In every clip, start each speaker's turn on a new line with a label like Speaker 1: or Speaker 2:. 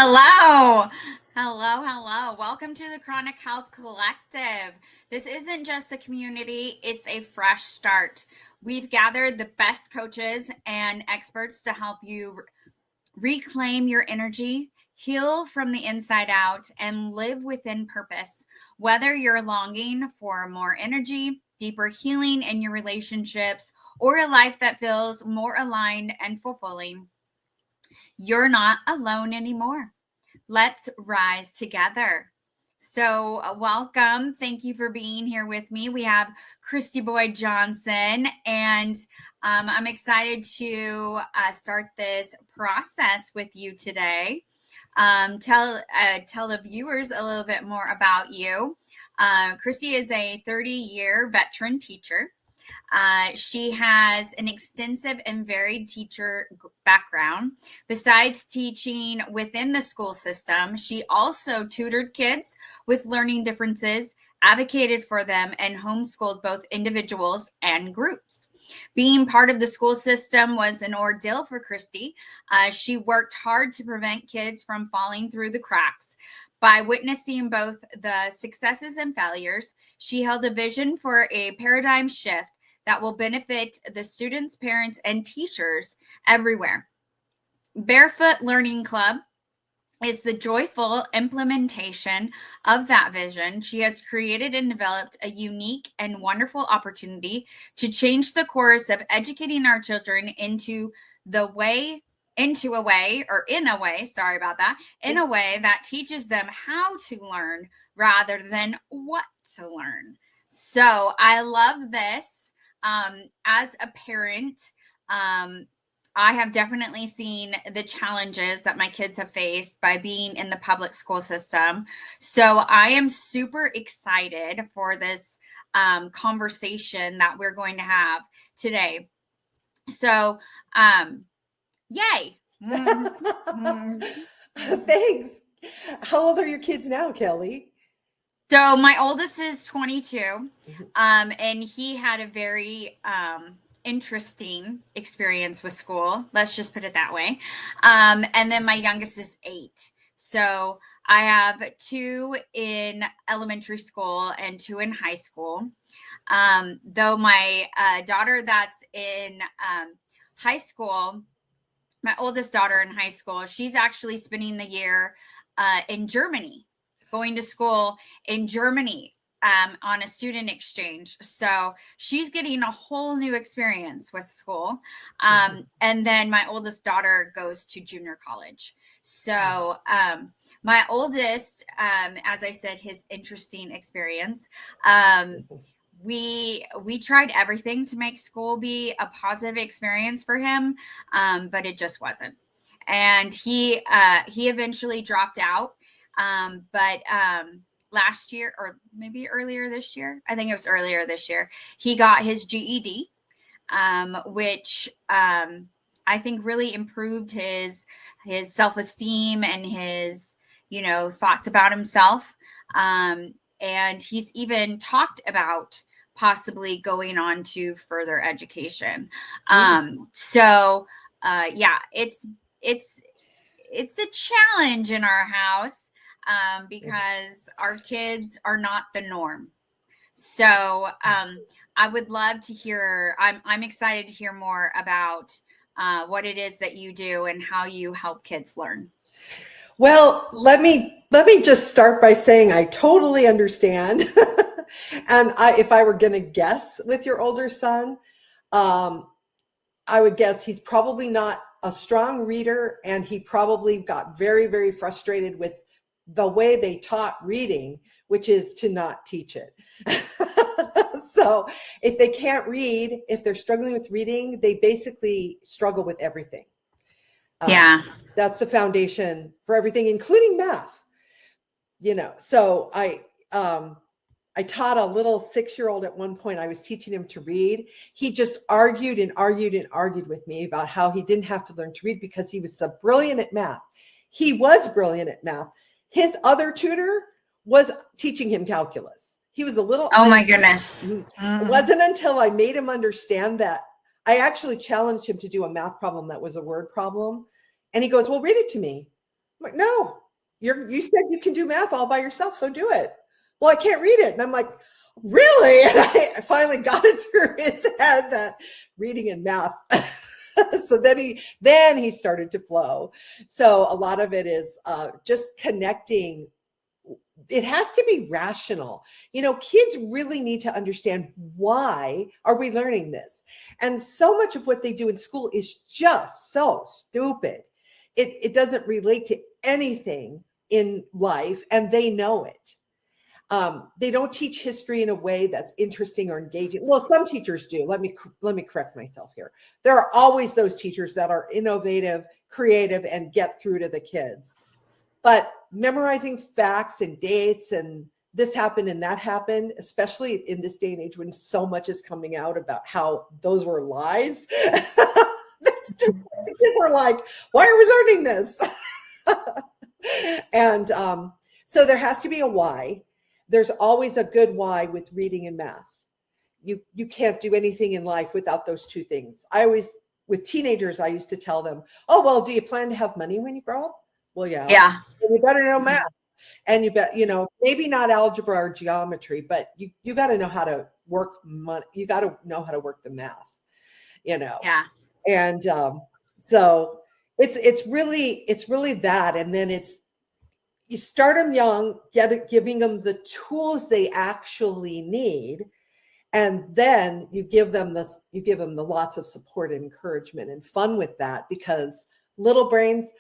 Speaker 1: Hello. Hello. Welcome to the Chronic Health Collective. This isn't just a community, it's a fresh start. We've gathered the best coaches and experts to help you reclaim your energy, heal from the inside out, and live within purpose. Whether you're longing for more energy, deeper healing in your relationships, or a life that feels more aligned and fulfilling, you're not alone anymore. Let's rise together. So, welcome. Thank you for being here with me. We have Kristy Boyd Johnson, and I'm excited to start this process with you today. Tell the viewers a little bit more about you. Kristy is a 30-year veteran teacher. She has an extensive and varied teacher background. Besides teaching within the school system, she also tutored kids with learning differences, advocated for them, and homeschooled both individuals and groups. Being part of the school system was an ordeal for Kristy. She worked hard to prevent kids from falling through the cracks. By witnessing both the successes and failures, she held a vision for a paradigm shift that will benefit the students, parents, and teachers everywhere. Barefoot Learning Club is the joyful implementation of that vision. She has created and developed a unique and wonderful opportunity to change the course of educating our children in a way that teaches them how to learn rather than what to learn. So I love this. As a parent, I have definitely seen the challenges that my kids have faced by being in the public school system. So I am super excited for this conversation that we're going to have today. So, yay.
Speaker 2: Thanks. How old are your kids now, Kelly?
Speaker 1: So my oldest is 22, and he had a very interesting experience with school. Let's just put it that way. And then my youngest is 8. So I have 2 in elementary school and 2 in high school. Though my daughter that's in high school, my oldest daughter in high school, she's actually spending the year in Germany, going to school in Germany on a student exchange. So she's getting a whole new experience with school. And then my oldest daughter goes to junior college. So my oldest, as I said, his interesting experience. We tried everything to make school be a positive experience for him, but it just wasn't. And he eventually dropped out. But last year, or maybe earlier this year, I think it was earlier this year, he got his GED, which I think really improved his self-esteem and his, thoughts about himself. And he's even talked about possibly going on to further education. So it's a challenge in our house. Because our kids are not the norm. So I would love to hear, I'm excited to hear more about what it is that you do and how you help kids learn.
Speaker 2: Well, let me just start by saying I totally understand. And if I were going to guess with your older son, I would guess he's probably not a strong reader, and he probably got very, very frustrated with the way they taught reading, which is to not teach it. So if they can't read, if they're struggling with reading, they basically struggle with everything. That's the foundation for everything, including math. So I taught a little 6-year-old at one point. I was teaching him to read. He just argued with me about how he didn't have to learn to read because he was so brilliant at math. He was brilliant at math. His other tutor was teaching him calculus. He was a little.
Speaker 1: Oh my goodness.
Speaker 2: It wasn't until I made him understand that. I actually challenged him to do a math problem that was a word problem. And he goes, well, read it to me. I'm like, no, you said you can do math all by yourself, so do it. Well, I can't read it. And I'm like, really? And I finally got it through his head that reading and math. So then he started to flow. So a lot of it is just connecting. It has to be rational. Kids really need to understand, why are we learning this? And so much of what they do in school is just so stupid. It doesn't relate to anything in life, and they know it. They don't teach history in a way that's interesting or engaging. Well, some teachers do. Let me correct myself here. There are always those teachers that are innovative, creative, and get through to the kids. But memorizing facts and dates and this happened and that happened, especially in this day and age when so much is coming out about how those were lies. That's just, the kids are like, why are we learning this? And so there has to be a why. There's always a good why with reading and math. You can't do anything in life without those two things. With teenagers, I used to tell them, oh, well, do you plan to have money when you grow up? Well, yeah.
Speaker 1: Yeah.
Speaker 2: You better know math. And maybe not algebra or geometry, but you got to know how to work money. You got to know how to work the math,
Speaker 1: Yeah.
Speaker 2: And so it's really that. And then you start them young, giving them the tools they actually need. And then you give them the lots of support and encouragement and fun with that, because little brains,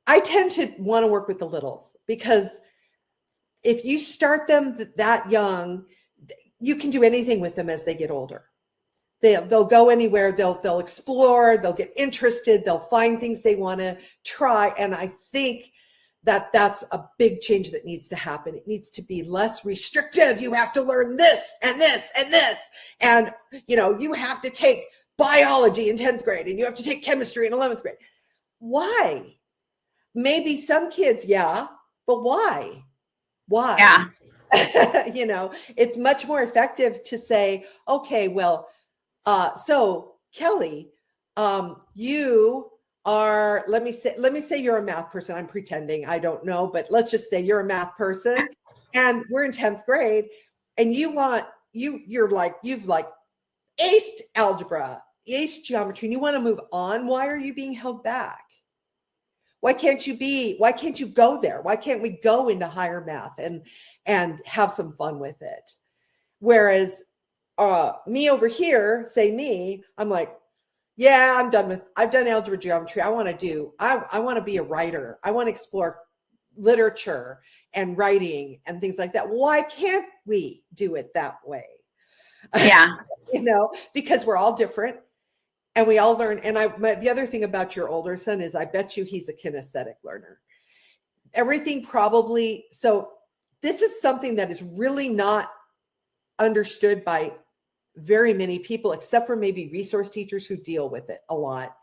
Speaker 2: I tend to want to work with the littles, because if you start them that young, you can do anything with them as they get older. They'll go anywhere. They'll explore. They'll get interested. They'll find things they want to try. And I think that's a big change that needs to happen. It needs to be less restrictive. You have to learn this and this and this, and you have to take biology in 10th grade, and you have to take chemistry in 11th grade. Why? Maybe some kids, yeah, but why?
Speaker 1: Yeah.
Speaker 2: It's much more effective to say, okay, well, so Kelly, you are, let me say you're a math person. I'm pretending, I don't know, but let's just say you're a math person, and we're in 10th grade, and you've aced algebra, aced geometry, and you want to move on. Why are you being held back? Why can't you go there? Why can't we go into higher math and have some fun with it? Whereas me over here, I'm like, yeah, I've done algebra, geometry. I want to be a writer. I want to explore literature and writing and things like that. Why can't we do it that way?
Speaker 1: Yeah.
Speaker 2: Because we're all different. And we all learn. And the other thing about your older son is, I bet you he's a kinesthetic learner. Everything probably. So this is something that is really not understood by very many people, except for maybe resource teachers who deal with it a lot.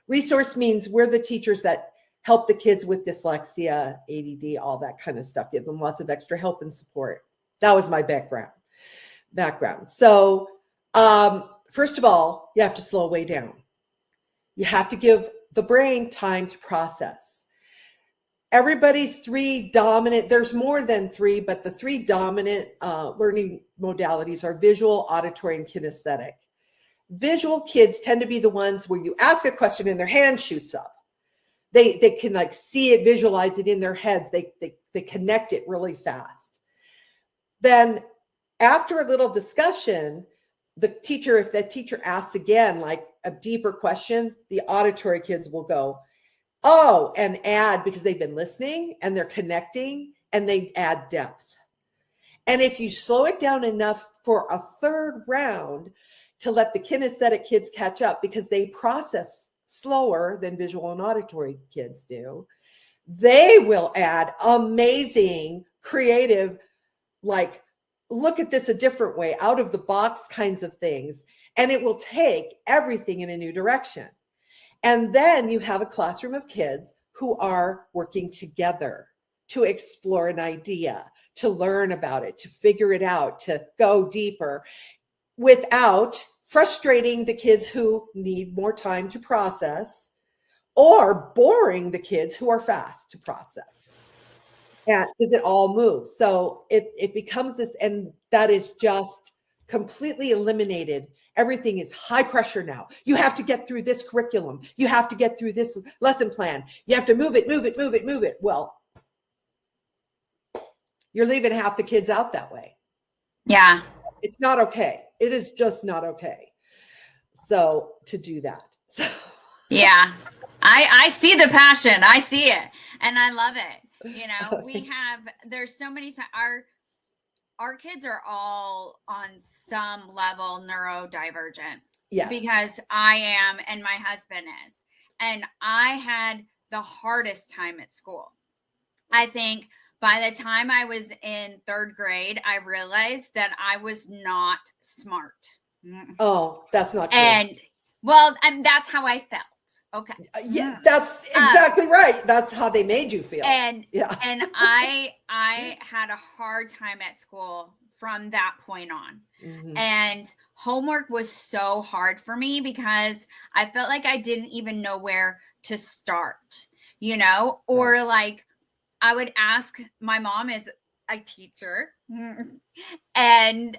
Speaker 2: Resource means we're the teachers that help the kids with dyslexia, ADD, all that kind of stuff, give them lots of extra help and support. That was my background. So, first of all, you have to slow way down. You have to give the brain time to process. Everybody's three dominant, there's more than three, but the three dominant learning modalities are visual, auditory, and kinesthetic. Visual kids tend to be the ones where you ask a question and their hand shoots up. They can see it, visualize it in their heads. They connect it really fast. Then after a little discussion, if the teacher asks again, like a deeper question, the auditory kids will go, oh, and add, because they've been listening and they're connecting, and they add depth. And if you slow it down enough for a third round to let the kinesthetic kids catch up, because they process slower than visual and auditory kids do, they will add amazing, creative, look at this a different way, out of the box kinds of things. And it will take everything in a new direction. And then you have a classroom of kids who are working together to explore an idea, to learn about it, to figure it out, to go deeper, without frustrating the kids who need more time to process, or boring the kids who are fast to process. And because it all moves. So it becomes this, and that is just completely eliminated. Everything is high pressure now. You have to get through this curriculum. You have to get through this lesson plan. You have to move it, move it, move it, move it. Well, you're leaving half the kids out that way.
Speaker 1: Yeah.
Speaker 2: It's not okay. It is just not okay. So to do that. So.
Speaker 1: Yeah. I see the passion. I see it. And I love it. You know, there's so many times our kids are all on some level neurodivergent.
Speaker 2: Yes.
Speaker 1: Because I am and my husband is. And I had the hardest time at school. I think by the time I was in 3rd grade, I realized that I was not smart.
Speaker 2: Oh, that's not true.
Speaker 1: And that's how I felt. Okay.
Speaker 2: Yeah, that's exactly right. That's how they made you feel.
Speaker 1: And I had a hard time at school from that point on. Mm-hmm. And homework was so hard for me because I felt like I didn't even know where to start, or like I would ask, my mom is a teacher, and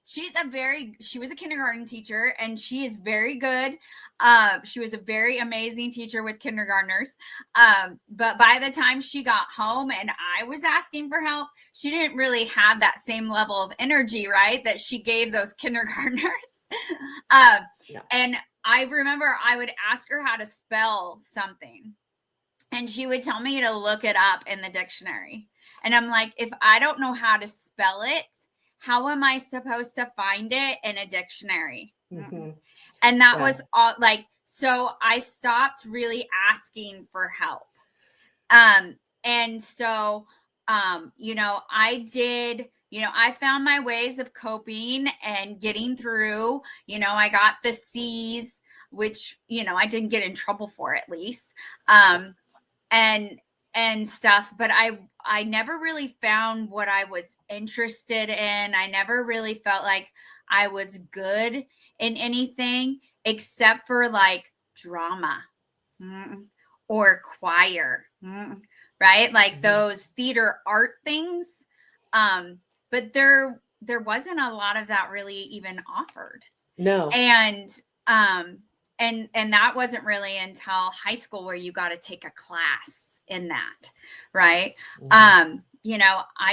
Speaker 1: she was a kindergarten teacher, and she is very good. She was a very amazing teacher with kindergartners. But by the time she got home and I was asking for help, she didn't really have that same level of energy, right, that she gave those kindergartners. And I remember I would ask her how to spell something, and she would tell me to look it up in the dictionary. And I'm like, if I don't know how to spell it, how am I supposed to find it in a dictionary? Mm-hmm. And that was all, like, so I stopped really asking for help. And so, I did, I found my ways of coping and getting through. I got the C's, which, I didn't get in trouble for, at least. And stuff, but I never really found what I was interested in. I never really felt like I was good in anything except for like drama or choir, right? Like those theater art things. But there wasn't a lot of that really even offered.
Speaker 2: No.
Speaker 1: And that wasn't really until high school where you got to take a class in that, right? I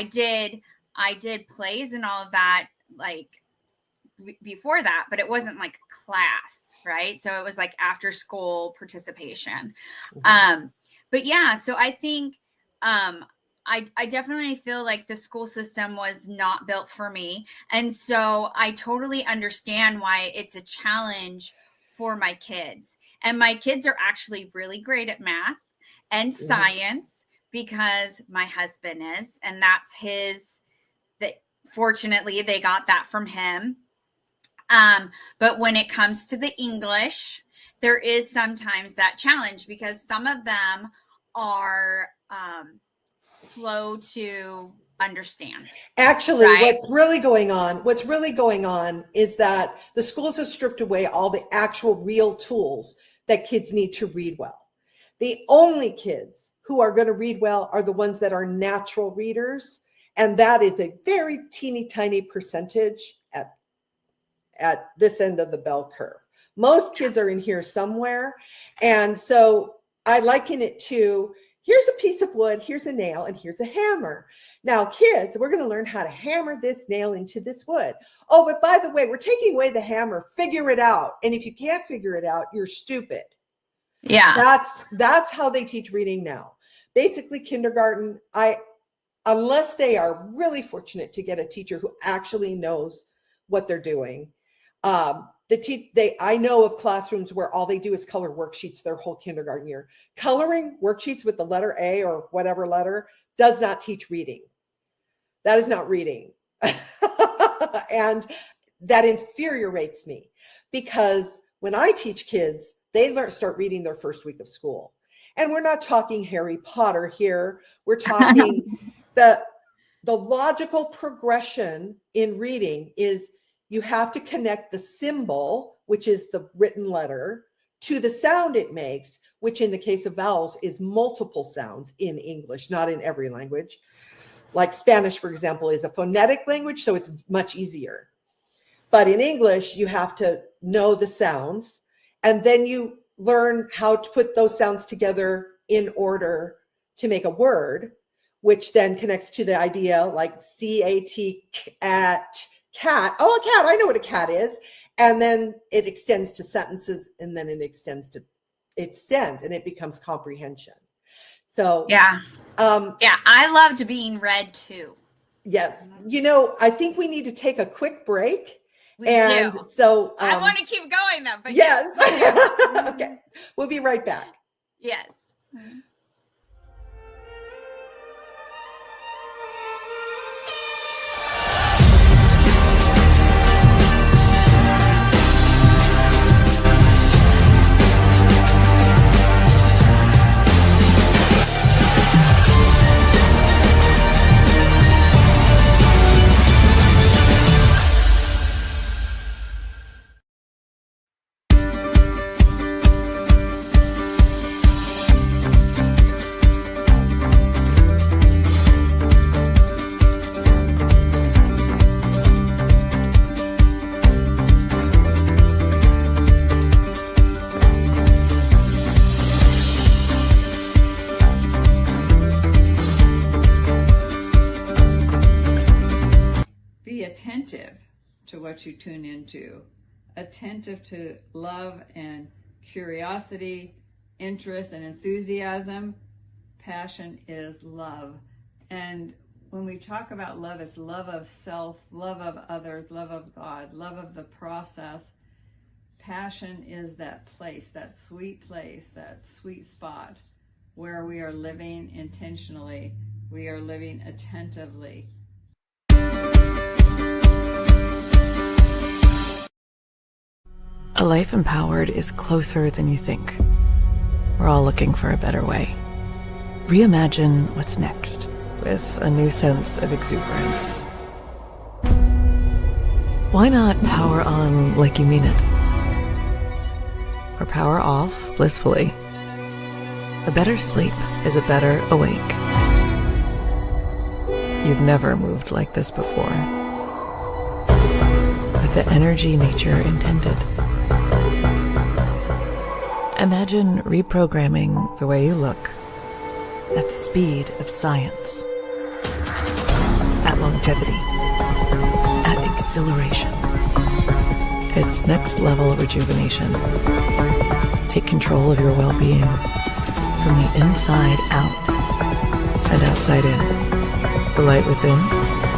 Speaker 1: did plays and all of that, like before that, but it wasn't like class, right? So it was like after school participation. But yeah, so I think I definitely feel like the school system was not built for me. And so I totally understand why it's a challenge for my kids. And my kids are actually really great at math and science because my husband is, and that's fortunately they got that from him. But when it comes to the English, there is sometimes that challenge because some of them are slow to understand.
Speaker 2: Actually, right? What's really going on is that the schools have stripped away all the actual real tools that kids need to read well. The only kids who are going to read well are the ones that are natural readers. And that is a very teeny tiny percentage at this end of the bell curve. Most kids are in here somewhere. And so I liken it to, here's a piece of wood, here's a nail, and here's a hammer. Now, kids, we're going to learn how to hammer this nail into this wood. Oh, but by the way, we're taking away the hammer. Figure it out. And if you can't figure it out, you're stupid.
Speaker 1: Yeah.
Speaker 2: That's how they teach reading now. Basically, kindergarten, unless they are really fortunate to get a teacher who actually knows what they're doing. I know of classrooms where all they do is color worksheets their whole kindergarten year. Coloring worksheets with the letter A or whatever letter does not teach reading. That is not reading. And that infuriates me because when I teach kids, they start reading their first week of school. And we're not talking Harry Potter here. We're talking the logical progression in reading is you have to connect the symbol, which is the written letter, to the sound it makes, which in the case of vowels is multiple sounds in English, not in every language. Like Spanish, for example, is a phonetic language, so it's much easier. But in English, you have to know the sounds, and then you learn how to put those sounds together in order to make a word, which then connects to the idea like C-A-T, cat. Oh, a cat. I know what a cat is. And then it extends to sentences, and then it extends, and it becomes comprehension. So
Speaker 1: yeah, I loved being read too.
Speaker 2: yes, I think we need to take a quick break.
Speaker 1: We do.
Speaker 2: So
Speaker 1: I want to keep going though, but
Speaker 2: yes. Okay, we'll be right back.
Speaker 1: Yes.
Speaker 3: Be attentive to what you tune into, attentive to love and curiosity, interest and enthusiasm. Passion is love. And when we talk about love, it's love of self, love of others, love of God, love of the process. Passion is that place, that sweet spot where we are living intentionally, we are living attentively.
Speaker 4: A life empowered is closer than you think. We're all looking for a better way. Reimagine what's next with a new sense of exuberance. Why not power on like you mean it? Or power off blissfully? A better sleep is a better awake. You've never moved like this before. With the energy nature intended. Imagine reprogramming the way you look at the speed of science, at longevity, at exhilaration. It's next level rejuvenation. Take control of your well-being from the inside out and outside in. The light within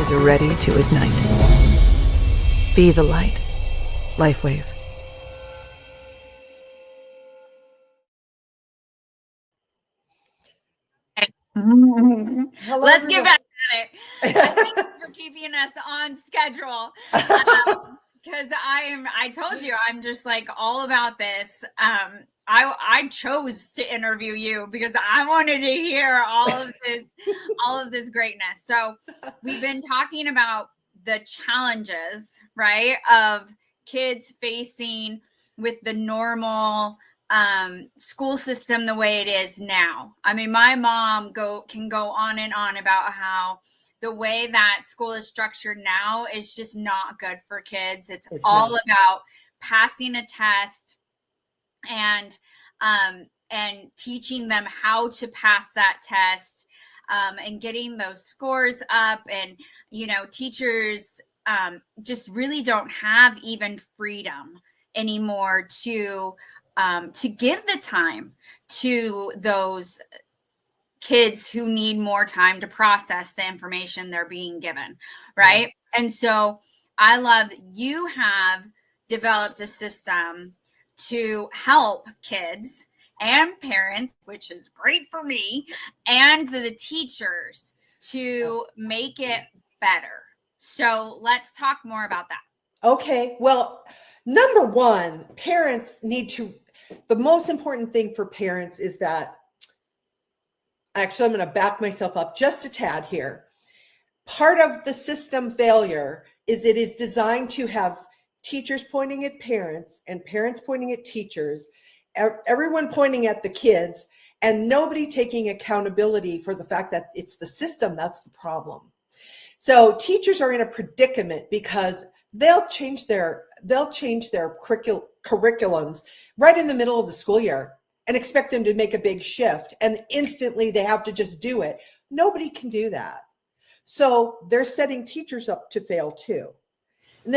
Speaker 4: is ready to ignite. Be the light. LifeWave.
Speaker 2: Hello,
Speaker 1: Let's get
Speaker 2: everyone.
Speaker 1: back at it. Thank you for keeping us on schedule. Because I told you, I'm just like all about this. I chose to interview you because I wanted to hear all of this greatness. So we've been talking about the challenges, right, of kids facing with the normal school system the way it is now. I mean, my mom can go on and on about how the way that school is structured now is just not good for kids. It's all about passing a test and teaching them how to pass that test and getting those scores up. And, teachers just really don't have even freedom anymore to give the time to those kids who need more time to process the information they're being given, right? Yeah. And so I love you have developed a system to help kids and parents, which is great for me, and the teachers to make it better. So let's talk more about that.
Speaker 2: Okay. Well, number one, parents need to, the most important thing for parents is that, actually, I'm going to back myself up just a tad here. Part of the system failure is it is designed to have teachers pointing at parents and parents pointing at teachers everyone pointing at the kids and nobody taking accountability for the fact that it's the system that's the problem. So teachers are in a predicament because they'll change their curriculums right in the middle of the school year and expect them to make a big shift, and instantly they have to just do it. Nobody can do that. So they're setting teachers up to fail too. And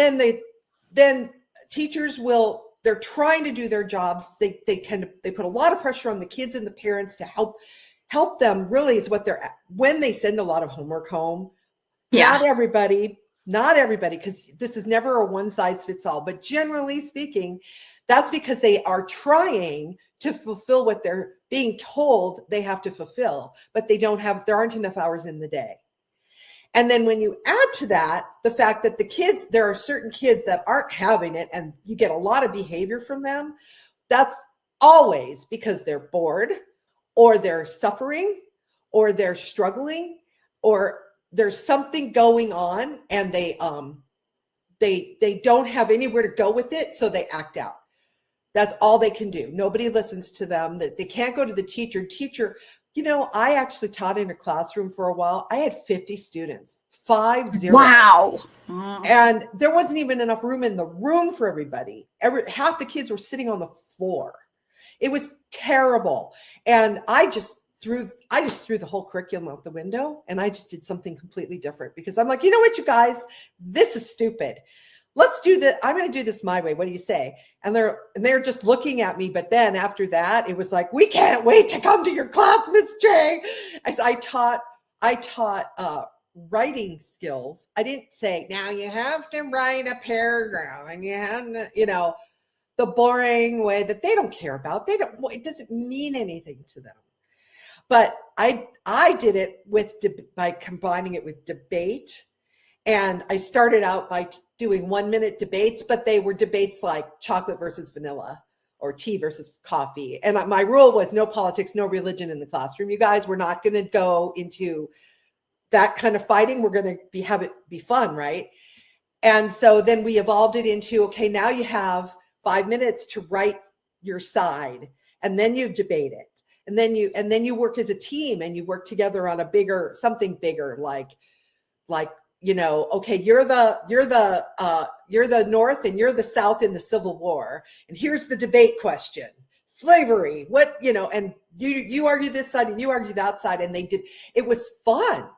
Speaker 2: then teachers they're trying to do their jobs. They put a lot of pressure on the kids and the parents to help them. Really is what when they send a lot of homework home.
Speaker 1: Yeah.
Speaker 2: Not everybody, because this is never a one size fits all, but generally speaking, that's because they are trying to fulfill what they're being told they have to fulfill, but there aren't enough hours in the day. And then when you add to that the fact that there are certain kids that aren't having it and you get a lot of behavior from them, that's always because they're bored or they're suffering or they're struggling or there's something going on and they don't have anywhere to go with it, so they act out. That's all they can do. Nobody listens to them. They can't go to the teacher. I actually taught in a classroom for a while. I had 50 students, 50.
Speaker 1: Wow.
Speaker 2: And there wasn't even enough room in the room for everybody. Half the kids were sitting on the floor. It was terrible. And I just threw the whole curriculum out the window, and I just did something completely different because I'm like, you know what, you guys, this is stupid. Let's do that. I'm going to do this my way. What do you say? And they're just looking at me. But then after that, it was like, we can't wait to come to your class, Miss J. As I taught writing skills. I didn't say, now you have to write a paragraph and you have to, the boring way that they don't care about. It doesn't mean anything to them. But I did it by combining it with debate. And I started out by doing 1-minute debates, but they were debates like chocolate versus vanilla or tea versus coffee. And my rule was no politics, no religion in the classroom. You guys, we're not going to go into that kind of fighting. We're going to have it be fun, right? And so then we evolved it into, okay, now you have 5 minutes to write your side, and then you debate it. And then you work as a team and you work together on something bigger, like, okay, you're the North and you're the South in the Civil War. And here's the debate question: slavery. And you argue this side and you argue that side. And it was fun.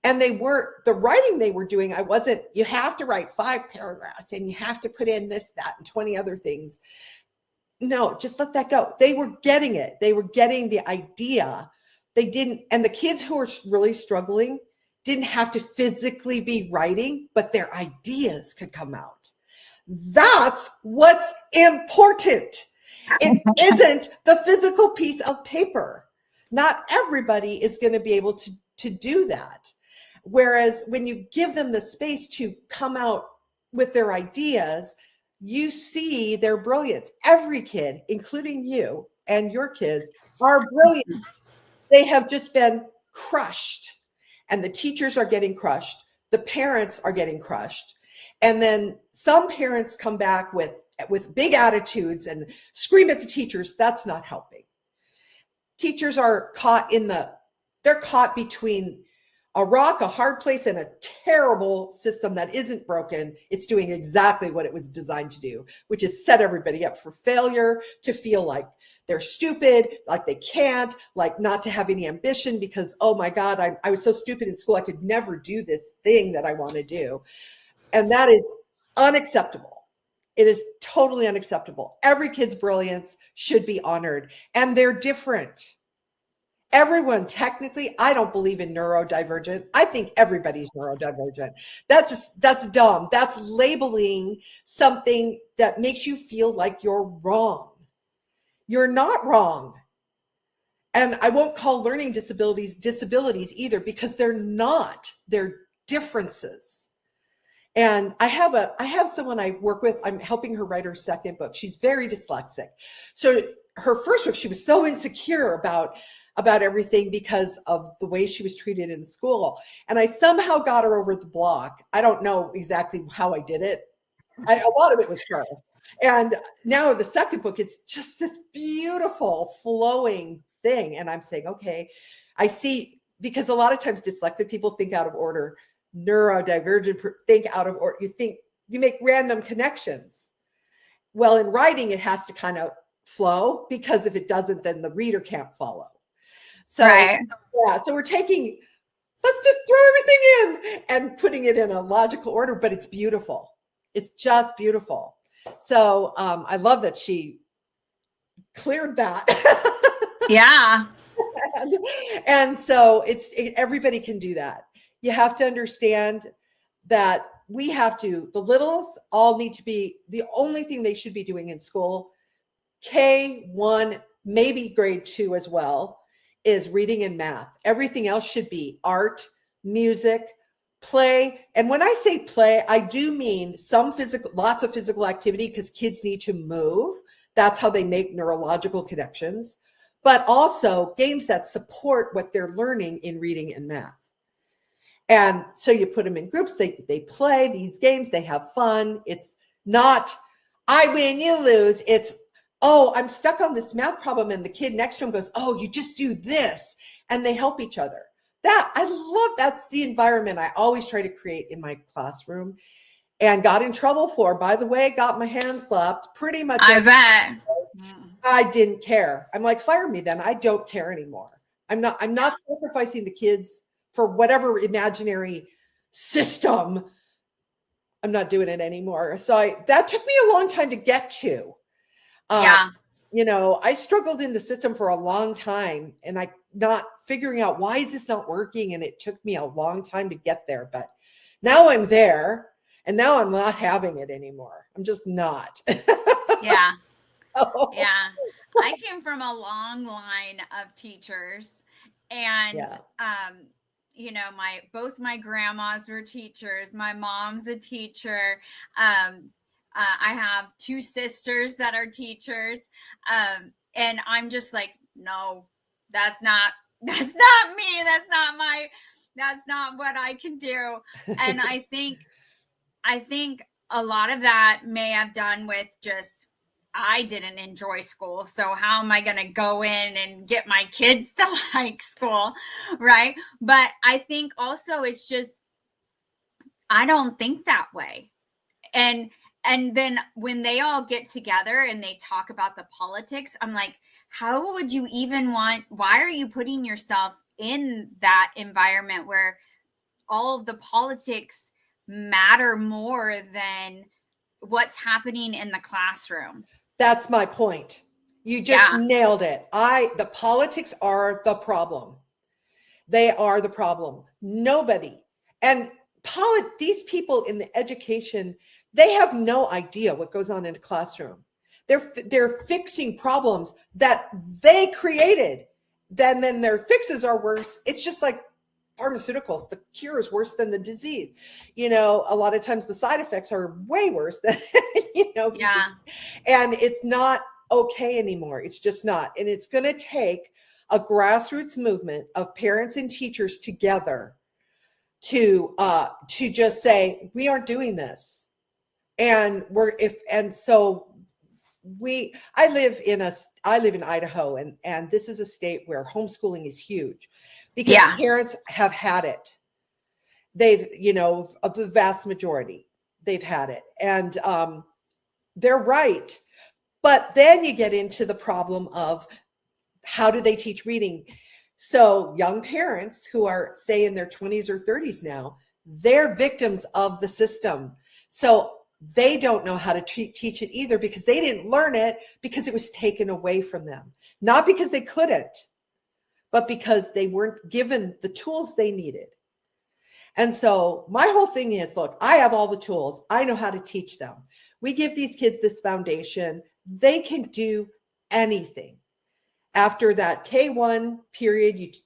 Speaker 2: And the writing they were doing, you have to write 5 paragraphs and you have to put in this, that, and 20 other things. No, just let that go. They were getting it. They were getting the idea. And the kids who were really struggling didn't have to physically be writing, but their ideas could come out. That's what's important. It isn't the physical piece of paper. Not everybody is going to be able to do that. Whereas when you give them the space to come out with their ideas, you see their brilliance. Every kid, including you and your kids, are brilliant. They have just been crushed. And the teachers are getting crushed. The parents are getting crushed. And then some parents come back with big attitudes and scream at the teachers. That's not helping. Teachers are caught between a rock, a hard place, and a terrible system that isn't broken. It's doing exactly what it was designed to do, which is set everybody up for failure, to feel like they're stupid, like they can't, like not to have any ambition because, oh my God, I was so stupid in school. I could never do this thing that I want to do. And that is unacceptable. It is totally unacceptable. Every kid's brilliance should be honored, and they're different. Everyone, technically, I don't believe in neurodivergent. I think everybody's neurodivergent. That's dumb. That's labeling something that makes you feel like you're wrong. You're not wrong. And I won't call learning disabilities either, because they're not. They're differences. And I have someone I work with. I'm helping her write her second book. She's very dyslexic. So her first book, she was so insecure about everything because of the way she was treated in school. And I somehow got her over the block. I don't know exactly how I did it. A lot of it was her. And now the second book, it's just this beautiful flowing thing. And I'm saying, okay, I see, because a lot of times dyslexic people think out of order, neurodivergent think out of order. You make random connections. Well, in writing, it has to kind of flow, because if it doesn't, then the reader can't follow. So,
Speaker 1: Right.
Speaker 2: yeah, so let's just throw everything in and putting it in a logical order, but it's beautiful. It's just beautiful. So I love that she cleared that.
Speaker 1: Yeah.
Speaker 2: and so everybody can do that. You have to understand that the littles all need to be, the only thing they should be doing in school, K1, maybe grade 2 as well, is reading and math. Everything else should be art, music, play. And when I say play, I do mean lots of physical activity, because kids need to move. That's how they make neurological connections. But also games that support what they're learning in reading and math. And so you put them in groups, they play these games, they have fun. It's not, I win, you lose. It's, oh, I'm stuck on this math problem. And the kid next to him goes, oh, you just do this. And they help each other. That's the environment I always try to create in my classroom, and got in trouble for. By the way, got my hand slapped pretty much.
Speaker 1: I bet.
Speaker 2: I didn't care. I'm like, fire me then. I don't care anymore. I'm not sacrificing the kids for whatever imaginary system. I'm not doing it anymore. So that took me a long time to get to.
Speaker 1: Yeah.
Speaker 2: I struggled in the system for a long time, and not figuring out, why is this not working? And it took me a long time to get there, but now I'm there, and now I'm not having it anymore. I'm just not.
Speaker 1: Yeah. Yeah. I came from a long line of teachers, and, both my grandmas were teachers. My mom's a teacher. I have 2 sisters that are teachers. And I'm just like, no, that's not me. That's not what I can do. And I think a lot of that may have done with just, I didn't enjoy school. So how am I going to go in and get my kids to like school? Right. But I think also it's just, I don't think that way. And then when they all get together and they talk about the politics, I'm like, how would you even why are you putting yourself in that environment where all of the politics matter more than what's happening in the classroom?
Speaker 2: That's my point. You just nailed it. The politics are the problem. They are the problem. Nobody. And these people in the education, they have no idea what goes on in a classroom. They're fixing problems that they created. Then their fixes are worse. It's just like pharmaceuticals. The cure is worse than the disease. A lot of times the side effects are way worse than, and it's not okay anymore. It's just not. And it's going to take a grassroots movement of parents and teachers together to just say, we aren't doing this. And I live in Idaho, and this is a state where homeschooling is huge, because parents have had it. They've, of the vast majority, they've had it, and they're right. But then you get into the problem of, how do they teach reading? So young parents who are, say, in their 20s or 30s now, they're victims of the system. So they don't know how to teach it either, because they didn't learn it, because it was taken away from them. Not because they couldn't, but because they weren't given the tools they needed. And so my whole thing is, look, I have all the tools. I know how to teach them. We give these kids this foundation. They can do anything. After that K1 period,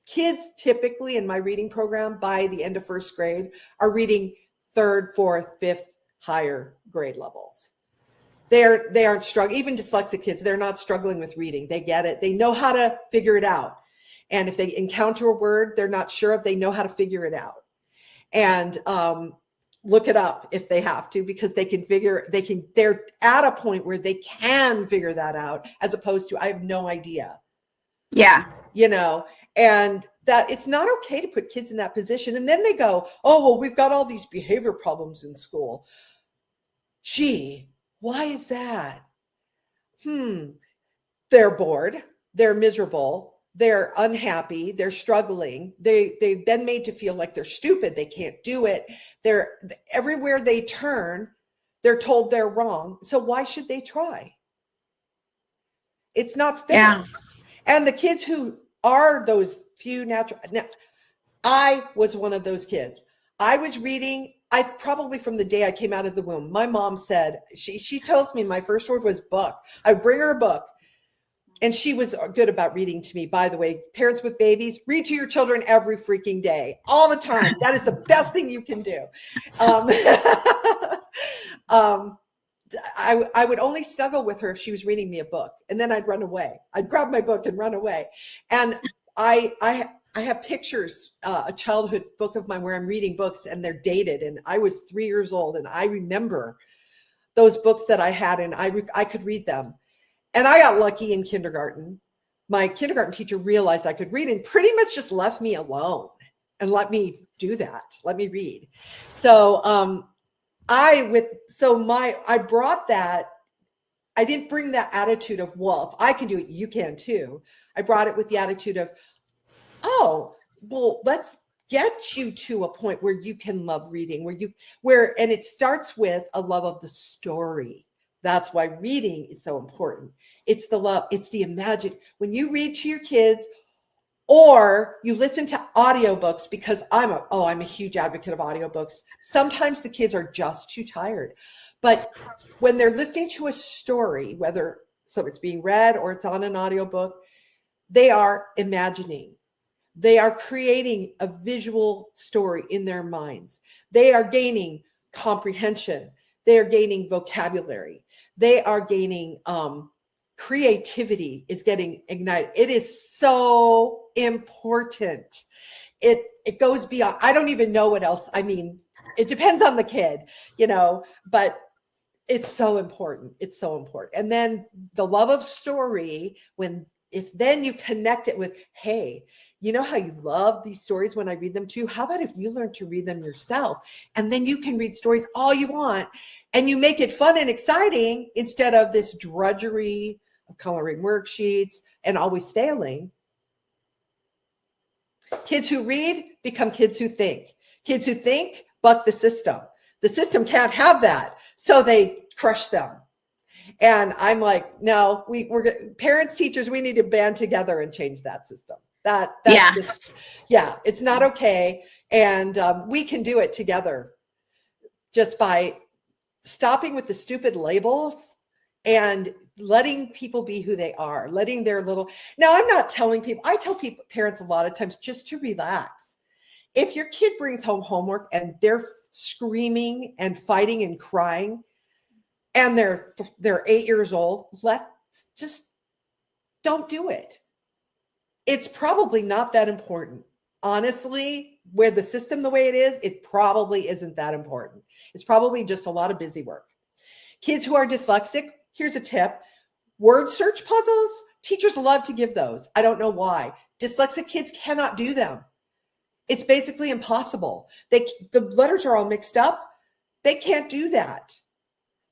Speaker 2: kids typically in my reading program, by the end of first grade, are reading 3rd, 4th, 5th, higher grade levels. They aren't struggling. Even dyslexic kids, they're not struggling with reading. They get it. They know how to figure it out. And if they encounter a word they're not sure of, they know how to figure it out. And look it up if they have to, because they're at a point where they can figure that out, as opposed to, I have no idea.
Speaker 1: Yeah.
Speaker 2: And that it's not okay to put kids in that position. And then they go, oh, well, we've got all these behavior problems in school. Gee, why is that? They're bored. They're miserable. They're unhappy. They're struggling. They've been made to feel like they're stupid. They can't do it. They're everywhere they turn, they're told they're wrong. So why should they try? It's not fair.
Speaker 1: Yeah.
Speaker 2: And the kids who are those few natural. Now, I was one of those kids. I was reading. I probably from the day I came out of the womb. My mom said, she tells me my first word was book. I would bring her a book. And she was good about reading to me. By the way, parents with babies, read to your children every freaking day, all the time. That is the best thing you can do. I would only snuggle with her if she was reading me a book, and then I'd run away. I'd grab my book and run away. And I have pictures, a childhood book of mine where I'm reading books and they're dated. And I was 3 years old, and I remember those books that I had, and I could read them. And I got lucky in kindergarten. My kindergarten teacher realized I could read and pretty much just left me alone and let me do that. Let me read. So I brought that. I didn't bring that attitude of, well, if I can do it, you can too. I brought it with the attitude of, oh, well, let's get you to a point where you can love reading, and it starts with a love of the story. That's why reading is so important. It's the love. It's the imagine. When you read to your kids, or you listen to audiobooks, because I'm a huge advocate of audiobooks. Sometimes the kids are just too tired. But when they're listening to a story, whether it's being read or it's on an audiobook, they are imagining. They are creating a visual story in their minds. They are gaining comprehension. They are gaining vocabulary. They are gaining creativity is getting ignited. It is so important. It goes beyond. I don't even know what else. I mean, it depends on the kid, but it's so important. It's so important. And then the love of story, if then you connect it with, hey, you know how you love these stories when I read them to you? How about if you learn to read them yourself? And then you can read stories all you want, and you make it fun and exciting instead of this drudgery of coloring worksheets and always failing. Kids who read become kids who think. Kids who think buck the system. The system can't have that, so they crush them. And I'm like, no, we're parents, teachers, we need to band together and change that system. That's
Speaker 1: yes.
Speaker 2: It's not okay. And we can do it together just by stopping with the stupid labels and letting people be who they are, letting their little. Now, I'm not telling people, I tell parents a lot of times just to relax. If your kid brings home homework and they're screaming and fighting and crying, and they're 8 years old, just don't do it. It's probably not that important. Honestly, where the system the way it is, it probably isn't that important. It's probably just a lot of busy work. Kids who are dyslexic, here's a tip. Word search puzzles, teachers love to give those. I don't know why. Dyslexic kids cannot do them. It's basically impossible. The letters are all mixed up. They can't do that.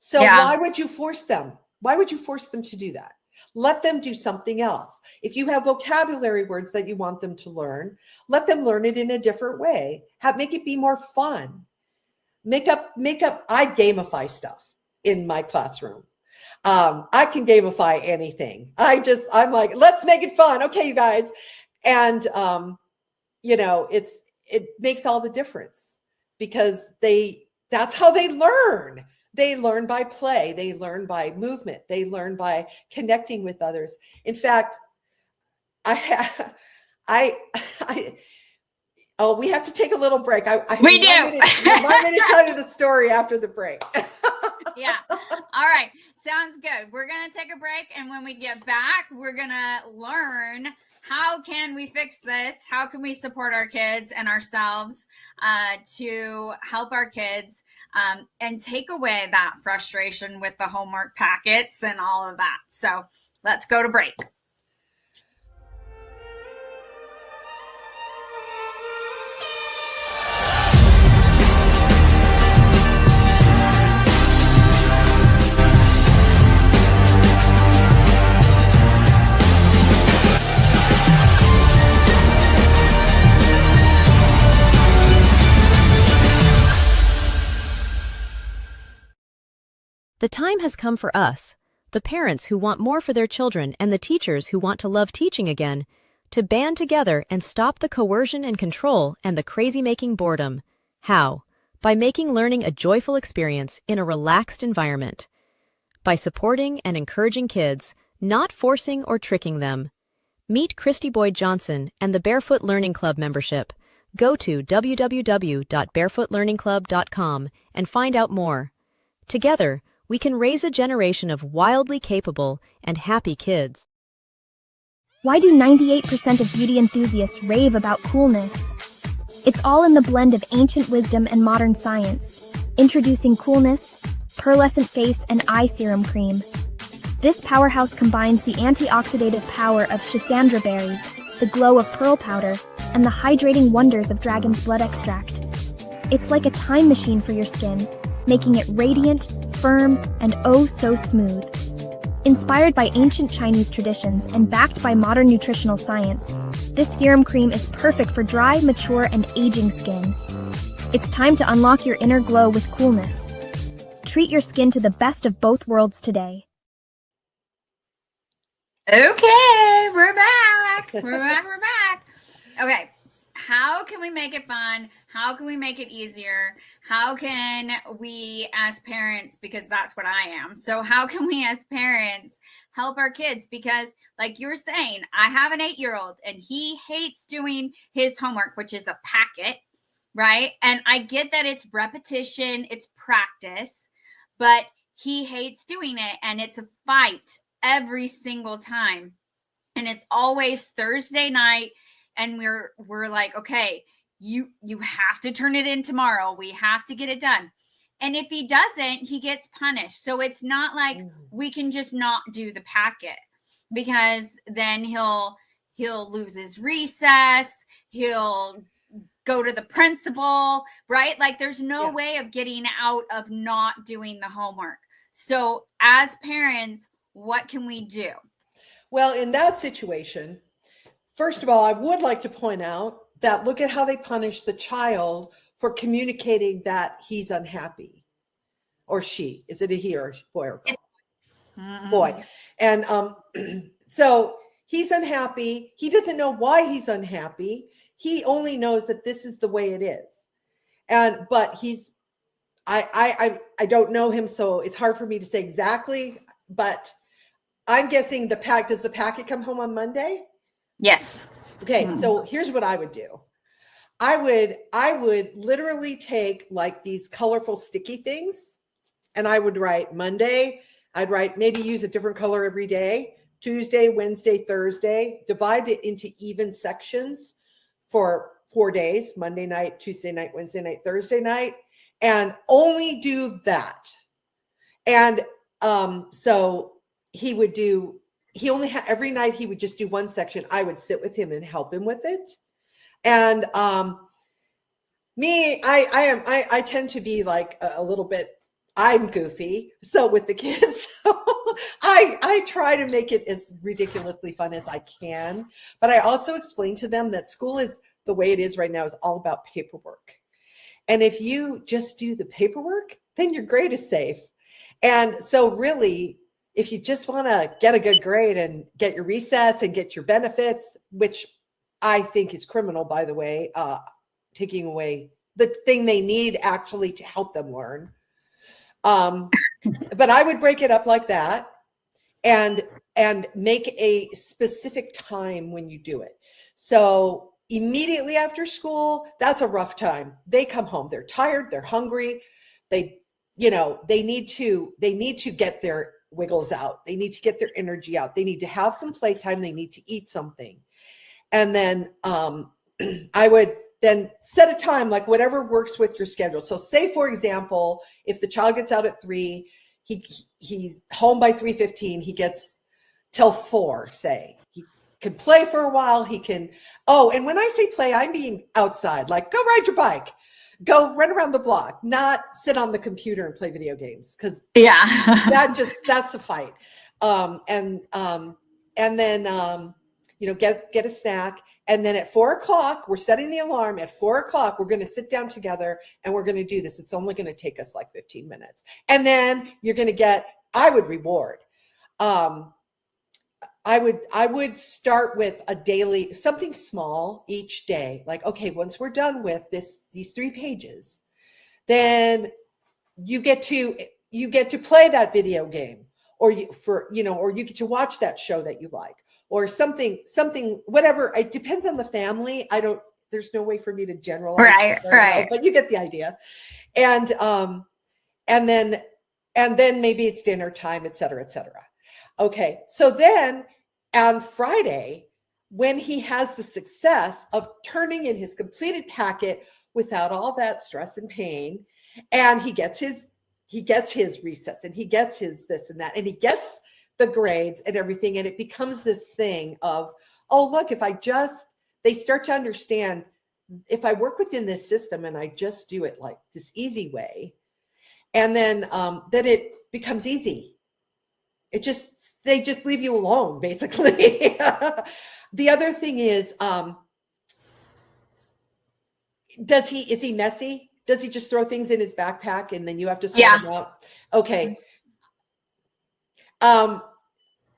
Speaker 2: So Why would you force them? Why would you force them to do that? Let them do something else. If you have vocabulary words that you want them to learn, let them learn it in a different way. Make it be more fun. I gamify stuff in my classroom. I can gamify anything. I'm like, let's make it fun. Okay, you guys. And, it makes all the difference, because that's how they learn. They learn by play. They learn by movement. They learn by connecting with others. In fact, we have to take a little break.
Speaker 1: We do.
Speaker 2: Remind me to tell you the story after the break.
Speaker 1: Yeah. All right. Sounds good. We're going to take a break. And when we get back, we're going to learn how can we fix this? How can we support our kids and ourselves to help our kids and take away that frustration with the homework packets and all of that. So let's go to break.
Speaker 5: The time has come for us, the parents who want more for their children and the teachers who want to love teaching again, to band together and stop the coercion and control and the crazy-making boredom. How? By making learning a joyful experience in a relaxed environment. By supporting and encouraging kids, not forcing or tricking them. Meet Kristy Boyd Johnson and the Barefoot Learning Club membership. Go to www.barefootlearningclub.com and find out more. Together, we can raise a generation of wildly capable and happy kids.
Speaker 6: Why do 98% of beauty enthusiasts rave about coolness? It's all in the blend of ancient wisdom and modern science. Introducing Coolness, Pearlescent Face and Eye Serum Cream. This powerhouse combines the antioxidative power of schisandra berries, the glow of pearl powder, and the hydrating wonders of dragon's blood extract. It's like a time machine for your skin, making it radiant, firm, and oh so smooth. Inspired by ancient Chinese traditions and backed by modern nutritional science, this serum cream is perfect for dry, mature, and aging skin. It's time to unlock your inner glow with Coolness. Treat your skin to the best of both worlds today.
Speaker 1: Okay, we're back. We're back. Okay, how can we make it fun? How can we make it easier? How can we as parents, because that's what I am. So how can we as parents help our kids? Because like you were saying, I have an 8-year-old and he hates doing his homework, which is a packet, right? And I get that it's repetition, it's practice, but he hates doing it and it's a fight every single time. And it's always Thursday night and we're like, okay, you have to turn it in tomorrow. We have to get it done. And if he doesn't, he gets punished. So it's not like we can just not do the packet, because then he'll lose his recess. He'll go to the principal, right? Like there's no way of getting out of not doing the homework. So as parents, what can we do?
Speaker 2: Well, in that situation, first of all, I would like to point out that look at how they punish the child for communicating that he's unhappy, or she. Is it a he or boy or girl? Boy. And so he's unhappy. He doesn't know why he's unhappy. He only knows that this is the way it is. But I don't know him, so it's hard for me to say exactly, but I'm guessing does the packet come home on Monday?
Speaker 1: Yes.
Speaker 2: Okay, so here's what I would do. I would literally take like these colorful sticky things, and I would write Monday. I'd write, maybe use a different color every day. Tuesday, Wednesday, Thursday, divide it into even sections for 4 days, Monday night, Tuesday night, Wednesday night, Thursday night, and only do that. And so every night he would just do one section. I would sit with him and help him with it. And I tend to be like a little bit, I'm goofy. So with the kids, I try to make it as ridiculously fun as I can. But I also explain to them that school is the way it is right now is all about paperwork. And if you just do the paperwork, then your grade is safe. And so really, if you just want to get a good grade and get your recess and get your benefits, which I think is criminal, by the way, taking away the thing they need actually to help them learn. But I would break it up like that and make a specific time when you do it. So immediately after school, that's a rough time. They come home, they're tired, they're hungry. They need to get their wiggles out. They need to get their energy out. They need to have some playtime. They need to eat something. And then I would then set a time, like whatever works with your schedule. So say, for example, if the child gets out at 3, he's home by 3:15, he gets till 4, say. He can play for a while. He can, and when I say play, I mean outside, like go ride your bike, go run around the block, not sit on the computer and play video games, because that's a fight. And then get a snack. And then at 4 o'clock, we're setting the alarm. At 4 o'clock, we're going to sit down together and we're going to do this. It's only going to take us like 15 minutes. And then you're going to get, I would reward. I would start with a daily, something small each day. Like, okay, once we're done with these 3 pages, then you get to play that video game, or you get to watch that show that you like, or something, whatever. It depends on the family. There's no way for me to generalize.
Speaker 1: Right.
Speaker 2: But you get the idea. And then maybe it's dinner time, et cetera, et cetera. Okay. So then on Friday, when he has the success of turning in his completed packet without all that stress and pain, and he gets his resets, and he gets his this and that, and he gets the grades and everything. And it becomes this thing of, oh, look, they start to understand, if I work within this system and I just do it like this easy way, and then it becomes easy. They just leave you alone, basically. The other thing is, is he messy? Does he just throw things in his backpack and then you have to sort them out? Okay.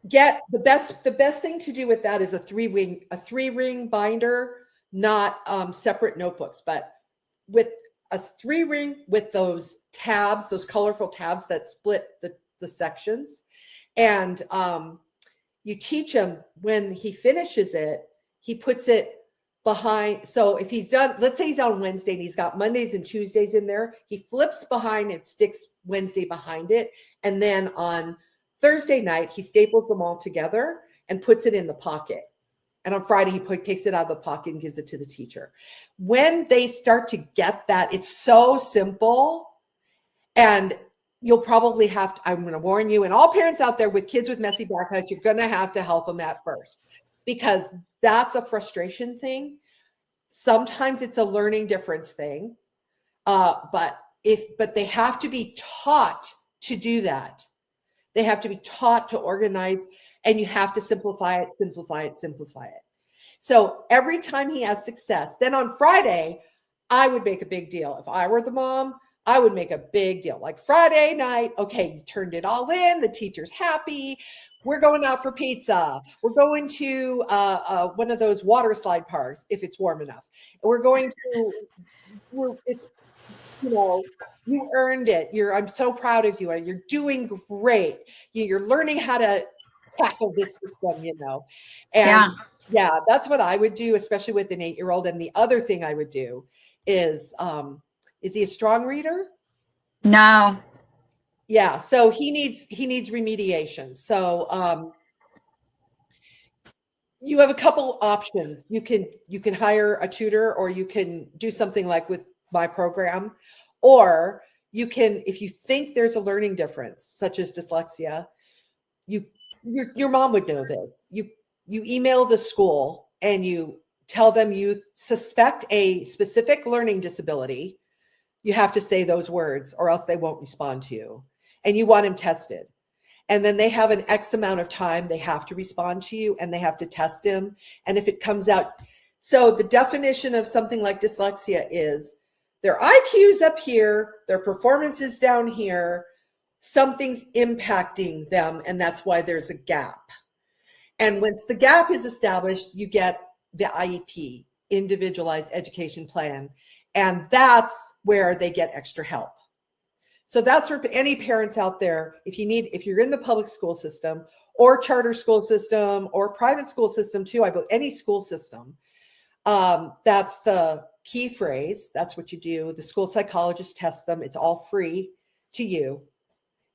Speaker 2: Get the best thing to do with that is a 3-ring binder, not separate notebooks, but with a 3-ring with those tabs, those colorful tabs that split the sections. And you teach him, when he finishes it, he puts it behind. So if he's done, let's say he's on Wednesday and he's got Mondays and Tuesdays in there, he flips behind and sticks Wednesday behind it. And then on Thursday night, he staples them all together and puts it in the pocket. And on Friday, he takes it out of the pocket and gives it to the teacher. When they start to get that, it's so simple. And you'll probably I'm going to warn you, and all parents out there with kids with messy backpacks, you're going to have to help them at first, because that's a frustration thing. Sometimes it's a learning difference thing. But they have to be taught to do that. They have to be taught to organize, and you have to simplify it. So every time he has success, then on Friday, I would make a big deal. If I were the mom, I would make a big deal. Like Friday night, okay, you turned it all in. The teacher's happy. We're going out for pizza. We're going to one of those water slide parks if it's warm enough. We're going to. You earned it. I'm so proud of you. You're doing great. You're learning how to tackle this system. And yeah, that's what I would do, especially with an 8-year-old. And the other thing I would do is he a strong reader?
Speaker 1: No.
Speaker 2: Yeah. So he needs remediation. So you have a couple options. You can hire a tutor, or you can do something like with my program, or you can, if you think there's a learning difference, such as dyslexia, your mom would know this. You email the school and you tell them you suspect a specific learning disability. You have to say those words or else they won't respond to you. And you want him tested. And then they have an X amount of time they have to respond to you, and they have to test him. And if it comes out, so the definition of something like dyslexia is their IQ's up here, their performance is down here, something's impacting them, and that's why there's a gap. And once the gap is established, you get the IEP, Individualized Education Plan. And that's where they get extra help. So that's for any parents out there. If you're in the public school system or charter school system or private school system too, any school system, that's the key phrase. That's what you do. The school psychologist tests them. It's all free to you,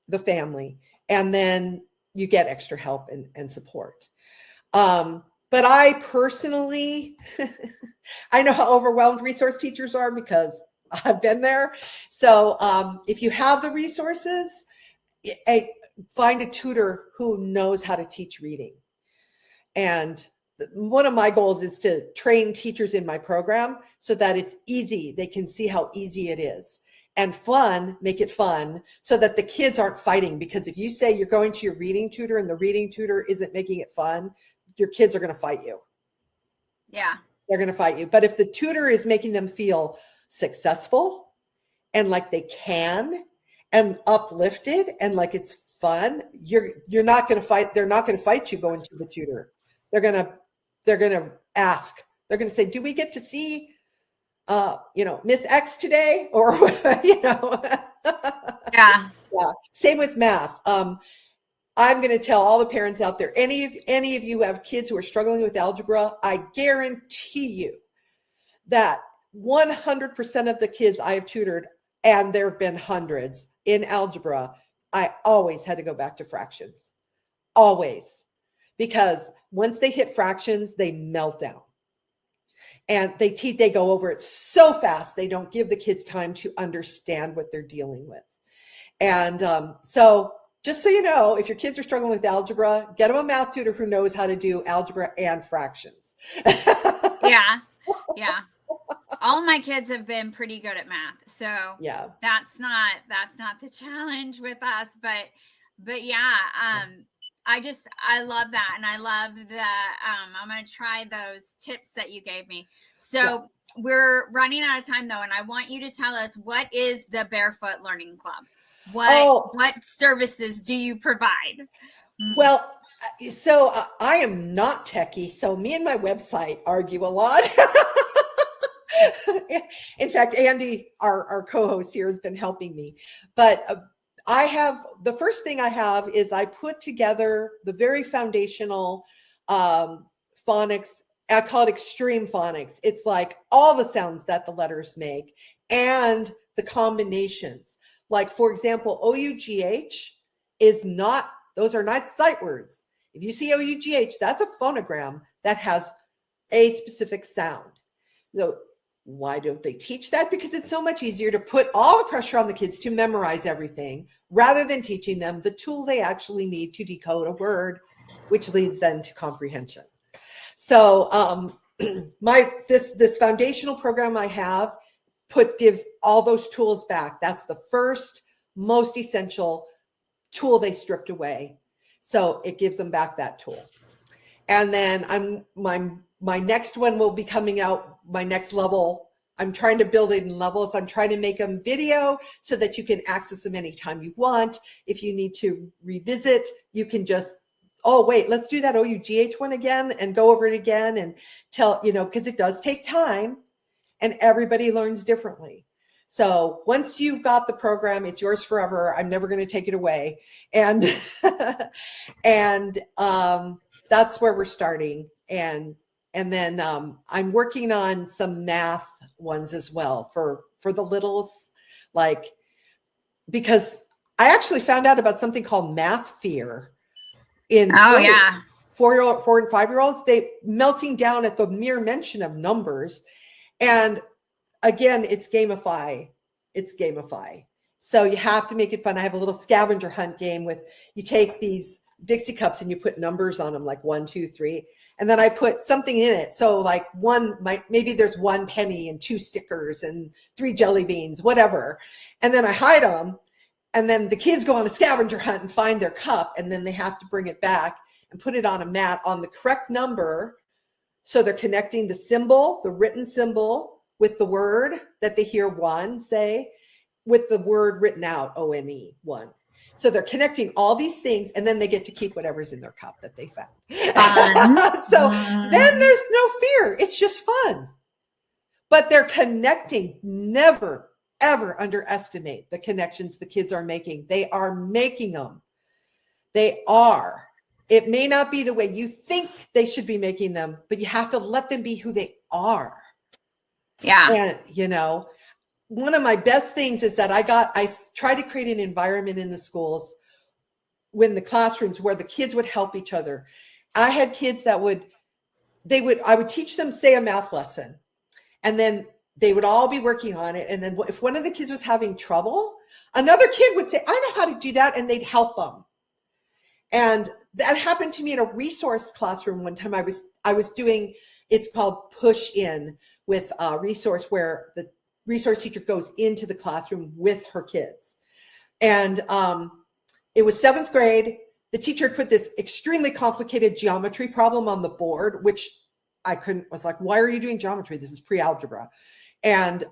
Speaker 2: the family. and then you get extra help and support. But I personally, I know how overwhelmed resource teachers are because I've been there. So if you have the resources, find a tutor who knows how to teach reading. And one of my goals is to train teachers in my program so that it's easy. They can see how easy it is. And fun, make it fun so that the kids aren't fighting. Because if you say you're going to your reading tutor and the reading tutor isn't making it fun, your kids are going to fight you.
Speaker 1: Yeah.
Speaker 2: They're going to fight you. But if the tutor is making them feel successful and like they can and uplifted and like it's fun, you're not going to fight. They're not going to fight you going to the tutor. They're going to ask. They're going to say, "Do we get to see Miss X today?" Or
Speaker 1: Yeah.
Speaker 2: Yeah. Same with math. I'm going to tell all the parents out there, any of you have kids who are struggling with algebra, I guarantee you that 100% of the kids I have tutored, and there have been hundreds in algebra, I always had to go back to fractions. Always. Because once they hit fractions, they melt down. And they go over it so fast, they don't give the kids time to understand what they're dealing with. And so just so you know, if your kids are struggling with algebra, get them a math tutor who knows how to do algebra and fractions.
Speaker 1: Yeah. Yeah. All of my kids have been pretty good at math. So
Speaker 2: yeah,
Speaker 1: that's not the challenge with us, but yeah, I love that. And I love that. I'm going to try those tips that you gave me. So we're running out of time though. And I want you to tell us, what is the Barefoot Learning Club? What services do you provide?
Speaker 2: Well, so I am not techie. So me and my website argue a lot. In fact, Andy, our co-host here, has been helping me. But the first thing I have is I put together the very foundational phonics. I call it extreme phonics. It's like all the sounds that the letters make and the combinations. Like, for example, OUGH those are not sight words. If you see OUGH, that's a phonogram that has a specific sound. So why don't they teach that? Because it's so much easier to put all the pressure on the kids to memorize everything rather than teaching them the tool they actually need to decode a word, which leads then to comprehension. So this foundational program I have gives all those tools back. That's the first most essential tool they stripped away. So it gives them back that tool. And then my next one will be coming out, my next level. I'm trying to build it in levels. I'm trying to make them video so that you can access them anytime you want. If you need to revisit, you can just, oh, wait, let's do that OUGH one again and go over it again and tell, because it does take time and everybody learns differently. So once you've got the program, it's yours forever. I'm never going to take it away. And, that's where we're starting. And then I'm working on some math ones as well for the littles, because I actually found out about something called math fear in 4 and 5-year-olds. They melting down at the mere mention of numbers. And again, it's gamify. So you have to make it fun. I have a little scavenger hunt game you take these Dixie cups and you put numbers on them, like 1, 2, 3. And then I put something in it. So like maybe there's 1 penny and 2 stickers and 3 jelly beans, whatever. And then I hide them. And then the kids go on a scavenger hunt and find their cup. And then they have to bring it back and put it on a mat on the correct number. So they're connecting the symbol, the written symbol, with the word that they hear 1 say, with the word written out, ONE, 1. So they're connecting all these things, and then they get to keep whatever's in their cup that they found. So then there's no fear. It's just fun. But they're connecting. Never, ever underestimate the connections the kids are making. They are making them. They are. It may not be the way you think they should be making them, but you have to let them be who they are.
Speaker 1: Yeah.
Speaker 2: And, one of my best things is that I tried to create an environment in the schools when the classrooms where the kids would help each other. I had kids that I would teach them, say, a math lesson, and then they would all be working on it. And then if one of the kids was having trouble, another kid would say, I know how to do that. And they'd help them. And that happened to me in a resource classroom one time. I was doing, it's called push in, with a resource where the resource teacher goes into the classroom with her kids. And it was 7th grade. The teacher put this extremely complicated geometry problem on the board, which was like, why are you doing geometry? This is pre-algebra. And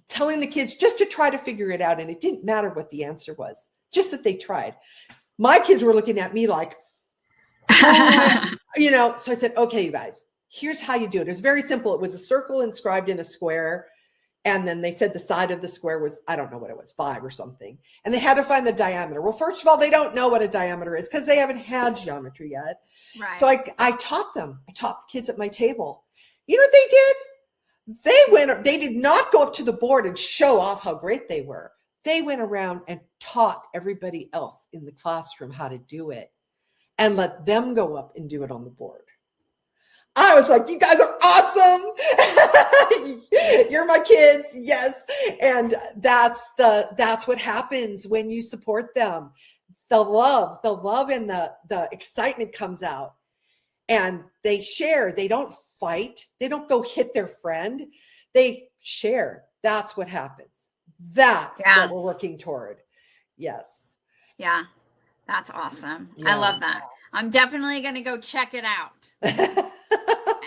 Speaker 2: telling the kids just to try to figure it out. And it didn't matter what the answer was, just that they tried. My kids were looking at me like, oh, so I said, okay, you guys, here's how you do it. It was very simple. It was a circle inscribed in a square. And then they said the side of the square was, I don't know what it was, 5 or something. And they had to find the diameter. Well, first of all, they don't know what a diameter is because they haven't had geometry yet.
Speaker 1: Right.
Speaker 2: So I taught them. I taught the kids at my table. You know what they did? They did not go up to the board and show off how great they were. They went around and taught everybody else in the classroom how to do it and let them go up and do it on the board. I was like, you guys are awesome. You're my kids. Yes. And that's what happens when you support them. The love and the excitement comes out, and they share. They don't fight. They don't go hit their friend. They share. That's what happens. That's what we're working toward. Yes.
Speaker 1: Yeah. That's awesome.
Speaker 2: Yeah.
Speaker 1: I love that. I'm definitely going to go check it out.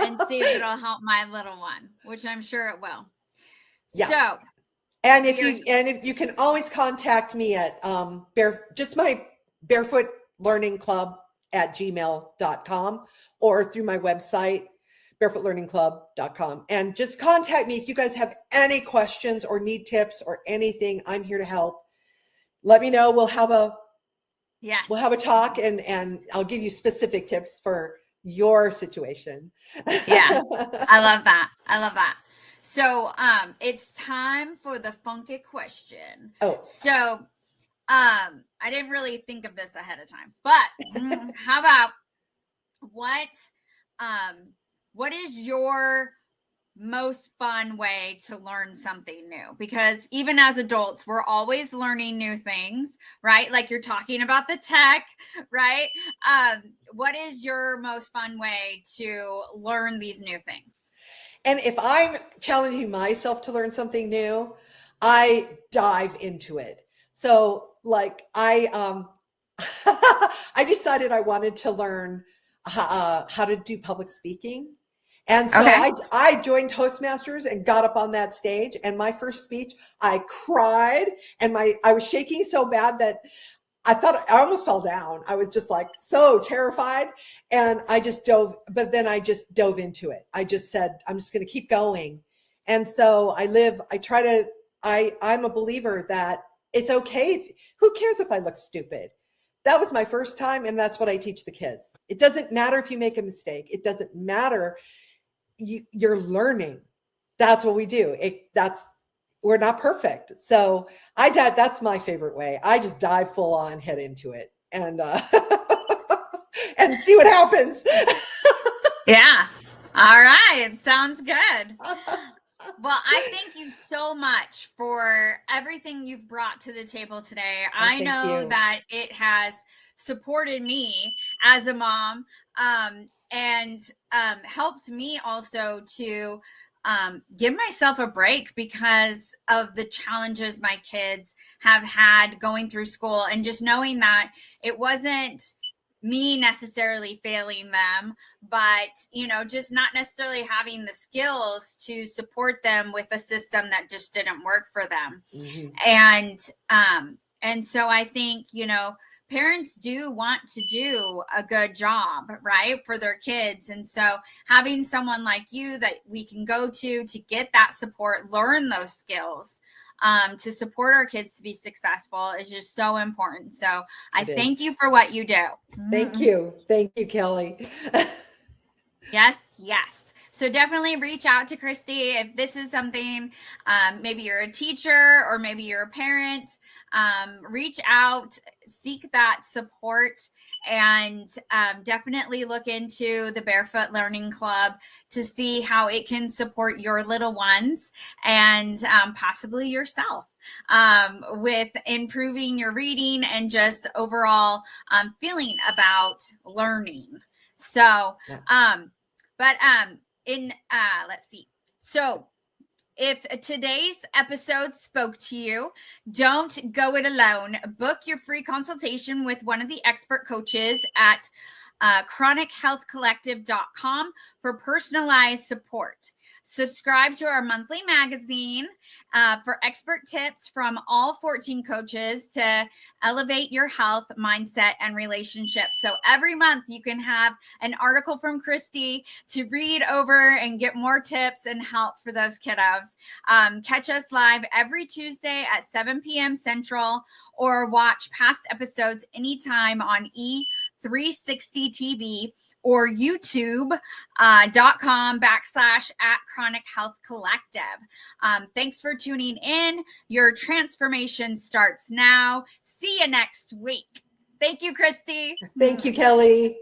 Speaker 1: And see if it'll help my little one, which I'm sure it will.
Speaker 2: Yeah.
Speaker 1: So,
Speaker 2: and if you can always contact me at just my Barefoot Learning Club at gmail.com or through my website, barefootlearningclub.com. And just contact me if you guys have any questions or need tips or anything. I'm here to help. Let me know. We'll have a talk, and I'll give you specific tips for your situation.
Speaker 1: Yeah, I love that. So it's time for the funky question. So I didn't really think of this ahead of time, but how about what is your most fun way to learn something new? Because even as adults, we're always learning new things, right? Like you're talking about the tech, right? What is your most fun way to learn these new things?
Speaker 2: And if I'm challenging myself to learn something new, I dive into it. So like I decided I wanted to learn how to do public speaking. And so I joined Toastmasters and got up on that stage, and my first speech, I cried, and I was shaking so bad that I thought I almost fell down. I was just like so terrified, and I just dove into it. I just said, I'm just going to keep going. And so I'm a believer that it's okay. Who cares if I look stupid? That was my first time, and that's what I teach the kids. It doesn't matter if you make a mistake. It doesn't matter. You're learning. That's what we do. We're not perfect. So that's my favorite way. I just dive full on, head into it, and and see what happens.
Speaker 1: Yeah. All right. Sounds good. Well, I thank you so much for everything you've brought to the table today. I know that it has supported me as a mom, and helped me also to give myself a break because of the challenges my kids have had going through school, and just knowing that it wasn't me necessarily failing them, but just not necessarily having the skills to support them with a system that just didn't work for them. Mm-hmm. And so I think parents do want to do a good job, right, for their kids. And so having someone like you that we can go to get that support, learn those skills, to support our kids to be successful is just so important. So I thank you for what you do.
Speaker 2: Thank you. Thank you, Kelly.
Speaker 1: Yes. So definitely reach out to Kristy if this is something, maybe you're a teacher or maybe you're a parent. Reach out, seek that support, and definitely look into the Barefoot Learning Club to see how it can support your little ones and possibly yourself with improving your reading and just overall feeling about learning. So, let's see. So, if today's episode spoke to you, don't go it alone. Book your free consultation with one of the expert coaches at chronichealthcollective.com for personalized support. Subscribe to our monthly magazine for expert tips from all 14 coaches to elevate your health, mindset, and relationships. So every month you can have an article from Kristy to read over and get more tips and help for those kiddos. Catch us live every Tuesday at 7 p.m. Central, or watch past episodes anytime on E360 TV or youtube.com/@Chronic Health Collective. Thanks for tuning in. Your transformation starts now. See you next week. Thank you, Kristy.
Speaker 2: Thank you, Kelly.